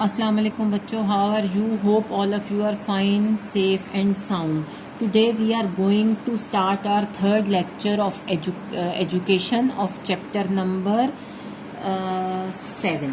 Assalamu alaikum bachcho, how are you? Hope all of you are fine, safe and sound. Today we are going to start our third lecture of education of chapter number 7.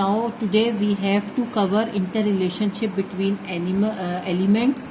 Now today we have to cover interrelationship between elements.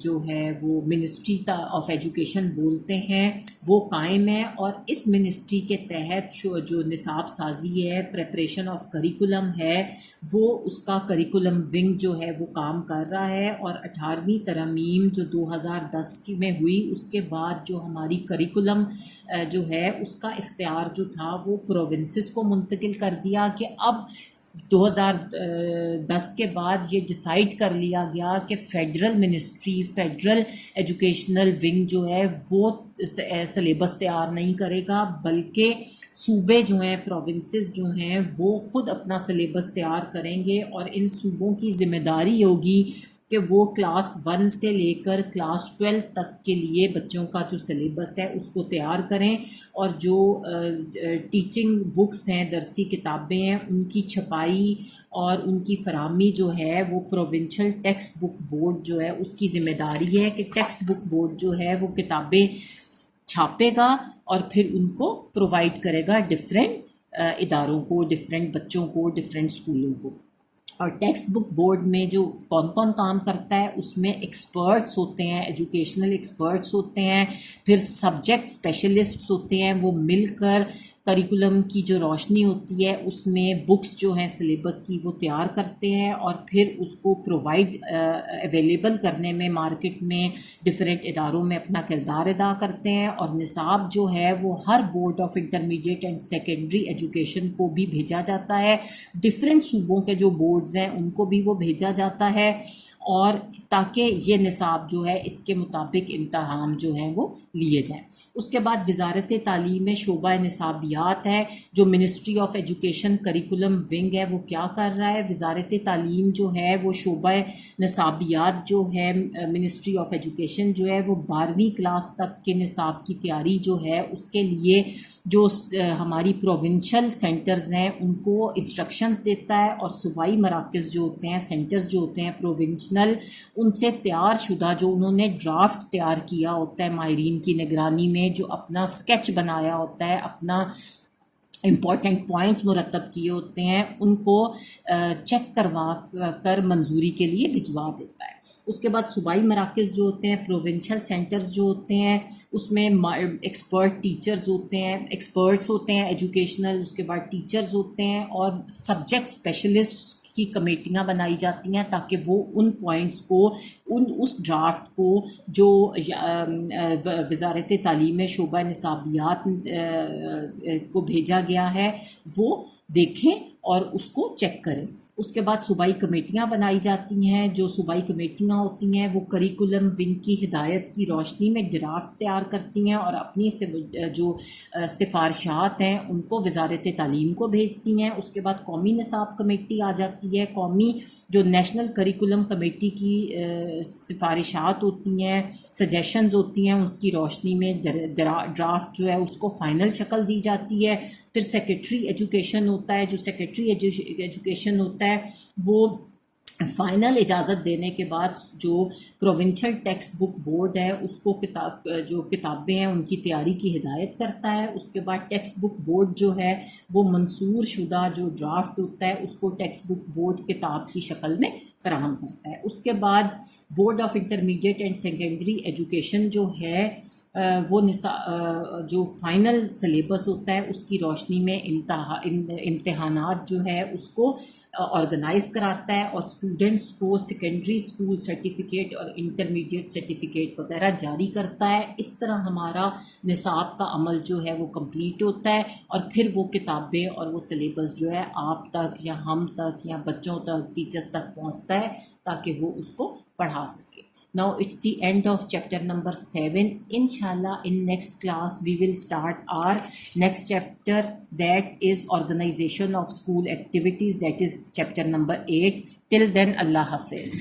جو ہے وہ ministry of education بولتے ہیں وہ قائم ہے، اور اس ministry کے تحت جو نصاب سازی ہے، پریپریشن آف کریکولم ہے، وہ اس کا کریکولم ونگ جو ہے وہ کام کر رہا ہے. اور 18ویں ترمیم جو 2010 میں ہوئی، اس کے بعد جو ہماری کریکولم جو ہے اس کا اختیار جو تھا وہ پروونسز کو منتقل کر دیا کہ اب 2010 کے بعد یہ ڈیسائیڈ کر لیا گیا کہ federal ministry, federal educational wing جو ہے وہ سلیبس تیار نہیں کرے گا، بلکہ صوبے جو ہیں، پروونسز جو ہیں، وہ خود اپنا سلیبس تیار کریں گے. اور ان صوبوں کی ذمہ داری ہوگی کہ وہ کلاس 1 سے لے کر کلاس 12 تک کے لیے بچوں کا جو سلیبس ہے اس کو تیار کریں، اور جو ٹیچنگ بکس ہیں، درسی کتابیں ہیں، ان کی چھپائی اور ان کی فراہمی جو ہے وہ پروونشل ٹیکسٹ بک بورڈ جو ہے اس کی ذمہ داری ہے کہ ٹیکسٹ بک بورڈ جو ہے وہ کتابیں چھاپے گا اور پھر ان کو پرووائڈ کرے گا ڈفرینٹ اداروں کو، ڈفرینٹ بچوں کو، ڈفرینٹ اسکولوں کو. اور ٹیکسٹ بک بورڈ میں جو کون کون کام کرتا ہے، اس میں ایکسپرٹس ہوتے ہیں، ایجوکیشنل ایکسپرٹس ہوتے ہیں، پھر سبجیکٹ اسپیشلسٹس ہوتے ہیں، وہ مل کر کریکولم کی جو روشنی ہوتی ہے اس میں بکس جو ہیں سلیبس کی وہ تیار کرتے ہیں، اور پھر اس کو پرووائڈ اویلیبل کرنے میں مارکیٹ میں ڈفرینٹ اداروں میں اپنا کردار ادا کرتے ہیں. اور نصاب جو ہے وہ ہر board of intermediate and secondary education کو بھی بھیجا جاتا ہے، ڈفرینٹ صوبوں کے جو بورڈز ہیں ان کو بھی وہ بھیجا جاتا ہے، اور تاکہ یہ نصاب جو ہے اس کے مطابق امتحان جو ہیں وہ لیے جائیں. اس کے بعد وزارت تعلیم میں شعبہ نصابیات ہے، جو ministry of education curriculum wing ہے وہ کیا کر رہا ہے. وزارت تعلیم جو ہے وہ شعبہ نصابیات جو ہے منسٹری آف ایجوکیشن جو ہے وہ 12ویں کلاس تک کے نصاب کی تیاری جو ہے اس کے لیے جو ہماری پروونشل سینٹرز ہیں ان کو انسٹرکشنز دیتا ہے، اور صوبائی مراکز جو ہوتے ہیں، سینٹرز جو ہوتے ہیں پروونشنل، ان سے تیار شدہ جو انہوں نے ڈرافٹ تیار کیا ہوتا ہے ماہرین کی نگرانی میں، جو اپنا اسکیچ بنایا ہوتا ہے، اپنا امپورٹنٹ پوائنٹس مرتب کیے ہوتے ہیں، ان کو چیک کروا کر منظوری کے لیے بھجوا دیتا ہے. اس کے بعد صوبائی مراکز جو ہوتے ہیں، پروونشل سینٹرز جو ہوتے ہیں، اس میں ایکسپرٹ ٹیچرز ہوتے ہیں، ایکسپرٹس ہوتے ہیں ایجوکیشنل، اس کے بعد ٹیچرز ہوتے ہیں، اور سبجیکٹ اسپیشلسٹ کی کمیٹیاں بنائی جاتی ہیں تاکہ وہ ان پوائنٹس کو، اس ڈرافٹ کو جو وزارت تعلیم شعبہ نصابیات کو بھیجا گیا ہے وہ دیکھیں اور اس کو چیک کریں. اس کے بعد صوبائی کمیٹیاں بنائی جاتی ہیں. جو صوبائی کمیٹیاں ہوتی ہیں وہ کریکولم ونگ کی ہدایت کی روشنی میں ڈرافٹ تیار کرتی ہیں اور اپنی جو سفارشات ہیں ان کو وزارت تعلیم کو بھیجتی ہیں. اس کے بعد قومی نصاب کمیٹی آ جاتی ہے. قومی جو نیشنل کریکولم کمیٹی کی سفارشات ہوتی ہیں، سجیشنز ہوتی ہیں، اس کی روشنی میں ڈرافٹ جو ہے اس کو فائنل شکل دی جاتی ہے. پھر سیکریٹری ایجوکیشن ہوتا ہے. جو سیکریٹری ایجوکیشن ہوتا ہے وہ فائنل اجازت دینے کے بعد جو پروونشل ٹیکسٹ بک بورڈ ہے اس کو جو کتابیں ہیں ان کی تیاری کی ہدایت کرتا ہے. اس کے بعد ٹیکسٹ بک بورڈ جو ہے وہ منظور شدہ جو ڈرافٹ ہوتا ہے اس کو ٹیکسٹ بک بورڈ کتاب کی شکل میں فراہم کرتا ہے. اس کے بعد board of intermediate and secondary education جو ہے وہ جو فائنل سلیبس ہوتا ہے اس کی روشنی میں امتحانات جو ہے اس کو آرگنائز کراتا ہے اور اسٹوڈنٹس کو سیکنڈری اسکول سرٹیفکیٹ اور انٹرمیڈیٹ سرٹیفکیٹ وغیرہ جاری کرتا ہے. اس طرح ہمارا نصاب کا عمل جو ہے وہ کمپلیٹ ہوتا ہے اور پھر وہ کتابیں اور وہ سلیبس جو ہے آپ تک یا ہم تک یا بچوں تک، ٹیچرس تک پہنچتا ہے تاکہ وہ اس کو پڑھا سکے. Now it's the end of chapter number 7. Inshallah, in next class we will start our next chapter, that is organization of school activities, that is chapter number 8. Till then, Allah Hafiz.